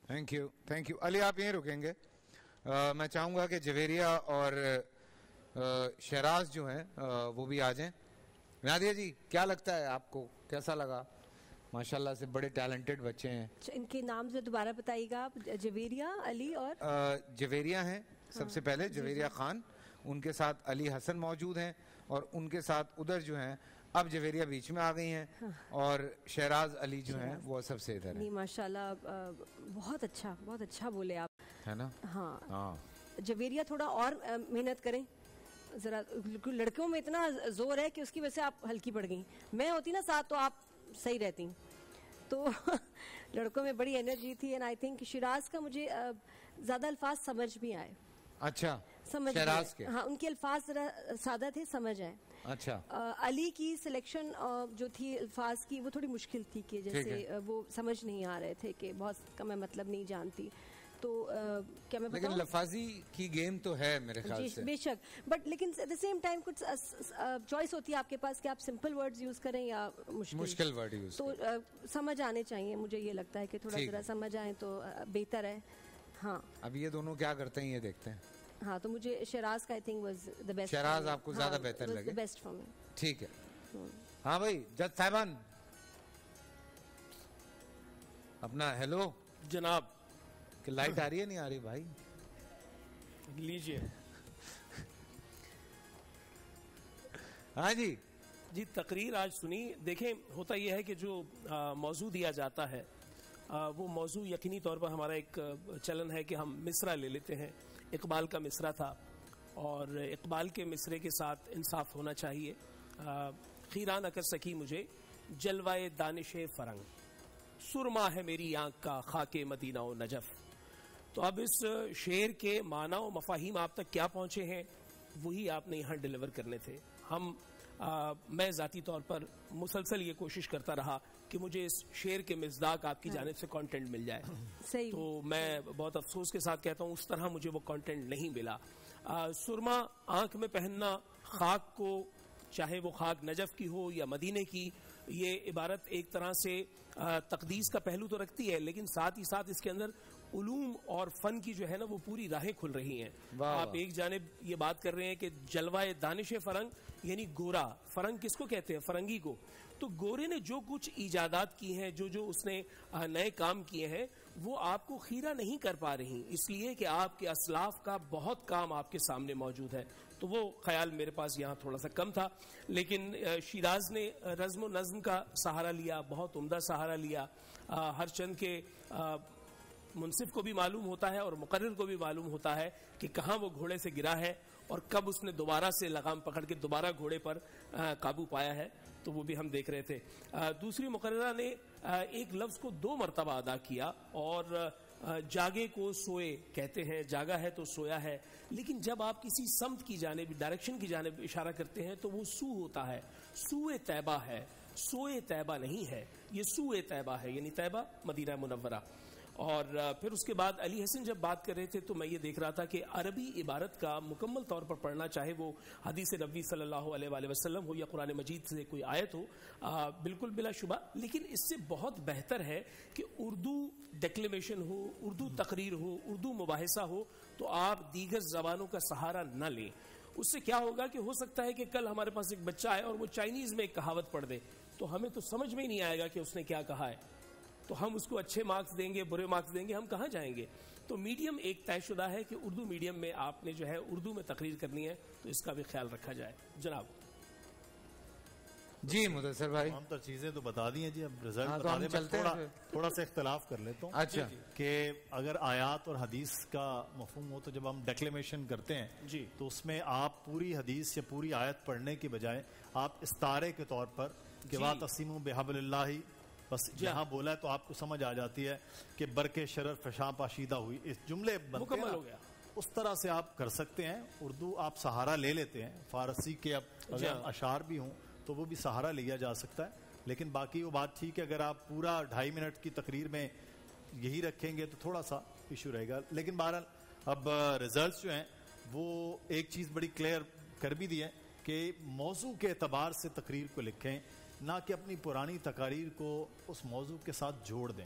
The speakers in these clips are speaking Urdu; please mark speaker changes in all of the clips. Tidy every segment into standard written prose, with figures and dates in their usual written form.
Speaker 1: Thank you. علی آپ یہیں رکیں گے. میں چاہوں گا کہ جویریہ اور شہراز جو ہیں وہ بھی آ جائیں. نادیہ جی کیا لگتا ہے آپ کو, کیسا لگا؟ ماشاءاللہ سے بڑے ٹیلنٹڈ بچے ہیں.
Speaker 2: ان کے نام سے دوبارہ بتائیے گا آپ. جویریہ, علی اور
Speaker 1: جویریہ ہیں سب سے پہلے, جویریہ خان, ان کے ساتھ علی حسن موجود ہیں, اور ان کے ساتھ ادھر جو ہیں اب جویریہ بیچ میں آ گئی ہیں, اور شہراز علی جو ہیں وہ سب سے ادھر ہیں.
Speaker 2: ماشاءاللہ بہت اچھا بولے آپ,
Speaker 1: ہے نا؟
Speaker 2: ہاں. جویریہ تھوڑا اور محنت کریں ذرا, لڑکیوں میں اتنا زور ہے کہ اس کی وجہ سے آپ ہلکی پڑ گئیں. میں ہوتی نا ساتھ تو آپ صحیح رہتی, تو لڑکوں میں بڑی انرجی تھی. اینڈ آئی تھنک شیراز کا مجھے زیادہ الفاظ سمجھ بھی آئے.
Speaker 1: اچھا,
Speaker 2: سمجھ
Speaker 1: شہراز کے,
Speaker 2: ہاں ان کے الفاظ ذرا سادہ تھے, سمجھ آئے.
Speaker 1: اچھا.
Speaker 2: علی کی سلیکشن جو تھی الفاظ کی وہ تھوڑی مشکل تھی, کہ جیسے وہ سمجھ نہیں آ رہے تھے, کہ بہت کا میں مطلب نہیں جانتی. تو کیا میں
Speaker 1: لیکن لفاظی کی گیم تو ہے میرے خیال سے.
Speaker 2: بے شک, بٹ لیکن ایٹ دا سیم ٹائم کچھ چوائس ہوتی ہے آپ کے پاس کہ آپ سمپل ورڈز یوز کریں یا
Speaker 1: مشکل ورڈ یوز
Speaker 2: تو سمجھ آنے چاہیے. مجھے یہ لگتا ہے کہ تھوڑا ذرا سمجھ آئیں تو بہتر ہے. ہاں
Speaker 1: اب یہ دونوں کیا کرتے ہیں یہ دیکھتے ہیں.
Speaker 2: ہاں تو مجھے شہراز کا I think was the best.
Speaker 1: Shahraz آپ کو زیادہ بہتر لگے.
Speaker 2: Best for me.
Speaker 1: ٹھیک ہے. ہاں بھائی جج صاحبان اپنا ہیلو
Speaker 3: جناب.
Speaker 1: کہ لائٹ آ رہی ہے نہیں آ رہی بھائی؟
Speaker 3: لیجیے.
Speaker 1: ہاں جی
Speaker 3: جی تقریر آج سنی. دیکھیں ہوتا یہ ہے کہ جو موضوع دیا جاتا ہے وہ موضوع یقینی طور پر ہمارا ایک چلن ہے کہ ہم مصرع لے لیتے ہیں. اقبال کا مصرع تھا اور اقبال کے مصرے کے ساتھ انصاف ہونا چاہیے. خیران اکر سکی مجھے جلوائے دانش فرنگ, سرما ہے میری آنکھ کا خاک مدینہ و نجف. تو اب اس شعر کے معنی و مفاہیم آپ تک کیا پہنچے ہیں وہی آپ نے یہاں ڈیلیور کرنے تھے. میں ذاتی طور پر مسلسل یہ کوشش کرتا رہا کہ مجھے اس شعر کے مصداق آپ کی جانب سے کانٹینٹ مل جائے. تو میں بہت افسوس کے ساتھ کہتا ہوں اس طرح مجھے وہ کانٹینٹ نہیں ملا. سرما آنکھ میں پہننا, خاک کو, چاہے وہ خاک نجف کی ہو یا مدینے کی, یہ عبارت ایک طرح سے تقدیس کا پہلو تو رکھتی ہے, لیکن ساتھ ہی ساتھ اس کے اندر علوم اور فن کی جو ہے نا وہ پوری راہیں کھل رہی ہیں. آپ ایک جانب یہ بات کر رہے ہیں کہ جلوائے دانش فرنگ, یعنی گورا. فرنگ کس کو کہتے ہیں؟ فرنگی کو. تو گورے نے جو کچھ ایجادات کی ہیں, جو اس نے نئے کام کیے ہیں, وہ آپ کو خیرہ نہیں کر پا رہی, اس لیے کہ آپ کے اسلاف کا بہت کام آپ کے سامنے موجود ہے. تو وہ خیال میرے پاس یہاں تھوڑا سا کم تھا. لیکن شیراز نے رزم و نظم کا سہارا لیا, بہت عمدہ سہارا لیا. ہر چند کے منصف کو بھی معلوم ہوتا ہے اور مقرر کو بھی معلوم ہوتا ہے کہ کہاں وہ گھوڑے سے گرا ہے اور کب اس نے دوبارہ سے لگام پکڑ کے دوبارہ گھوڑے پر قابو پایا ہے. تو وہ بھی ہم دیکھ رہے تھے. دوسری مقررہ نے ایک لفظ کو 2 مرتبہ ادا کیا, اور جاگے کو سوئے کہتے ہیں, جاگا ہے تو سویا ہے. لیکن جب آپ کسی سمت کی جانب, ڈائریکشن کی جانب اشارہ کرتے ہیں تو وہ سو ہوتا ہے. سوئے طیبہ ہے, سوئے طیبہ نہیں ہے, یہ سوئے طیبہ ہے, یعنی طیبہ مدینہ منورہ. اور پھر اس کے بعد علی حسن جب بات کر رہے تھے تو میں یہ دیکھ رہا تھا کہ عربی عبارت کا مکمل طور پر پڑھنا, چاہے وہ حدیث نبوی صلی اللہ علیہ وآلہ وسلم ہو یا قرآن مجید سے کوئی آیت ہو, بالکل بلا شبہ, لیکن اس سے بہت بہتر ہے کہ اردو ڈیکلیمیشن ہو, اردو تقریر ہو, اردو مباحثہ ہو, تو آپ دیگر زبانوں کا سہارا نہ لیں. اس سے کیا ہوگا کہ ہو سکتا ہے کہ کل ہمارے پاس ایک بچہ آئے اور وہ چائنیز میں ایک کہاوت پڑھ دے, تو ہمیں تو سمجھ میں ہی نہیں آئے گا کہ اس نے کیا کہا ہے. تو ہم اس کو اچھے مارکس دیں گے, برے مارکس دیں گے, ہم کہاں جائیں گے؟ تو میڈیم ایک طے شدہ ہے کہ اردو میڈیم میں آپ نے جو ہے اردو میں تقریر کرنی ہے, تو اس کا بھی خیال رکھا جائے. جناب
Speaker 1: جی مدثر بھائی
Speaker 4: تمام تر چیزیں تو بتا دی ہیں جی. اب رزلٹ تھوڑا سا اختلاف کر لیتا ہوں.
Speaker 1: اچھا,
Speaker 4: کہ اگر آیات اور حدیث کا مفہوم ہو تو جب ہم ڈیکلیمیشن کرتے ہیں
Speaker 3: جی
Speaker 4: تو اس میں آپ پوری حدیث یا پوری آیت پڑھنے کے بجائے آپ استعارے کے طور پر کہ وَاعْتَصِمُوا بِحَبْلِ اللَّهِ بس یہاں بولا ہے تو آپ کو سمجھ آ جاتی ہے کہ برکے شرر فشاں پاشیدہ ہوئی, اس جملے
Speaker 3: مکمل ہو گیا.
Speaker 4: اس طرح سے آپ کر سکتے ہیں. اردو آپ سہارا لے لیتے ہیں, فارسی کے اب اگر اشعار بھی ہوں تو وہ بھی سہارا لیا جا سکتا ہے. لیکن باقی وہ بات ٹھیک ہے, اگر آپ پورا 2.5 منٹ کی تقریر میں یہی رکھیں گے تو تھوڑا سا ایشو رہے گا. لیکن بہرحال اب ریزلٹس جو ہیں وہ ایک چیز بڑی کلیئر کر بھی دی ہے کہ موضوع کے اعتبار سے تقریر کو لکھیں, نہ کہ اپنی پرانی تقاریر کو اس موضوع کے ساتھ جوڑ دیں.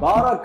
Speaker 5: 12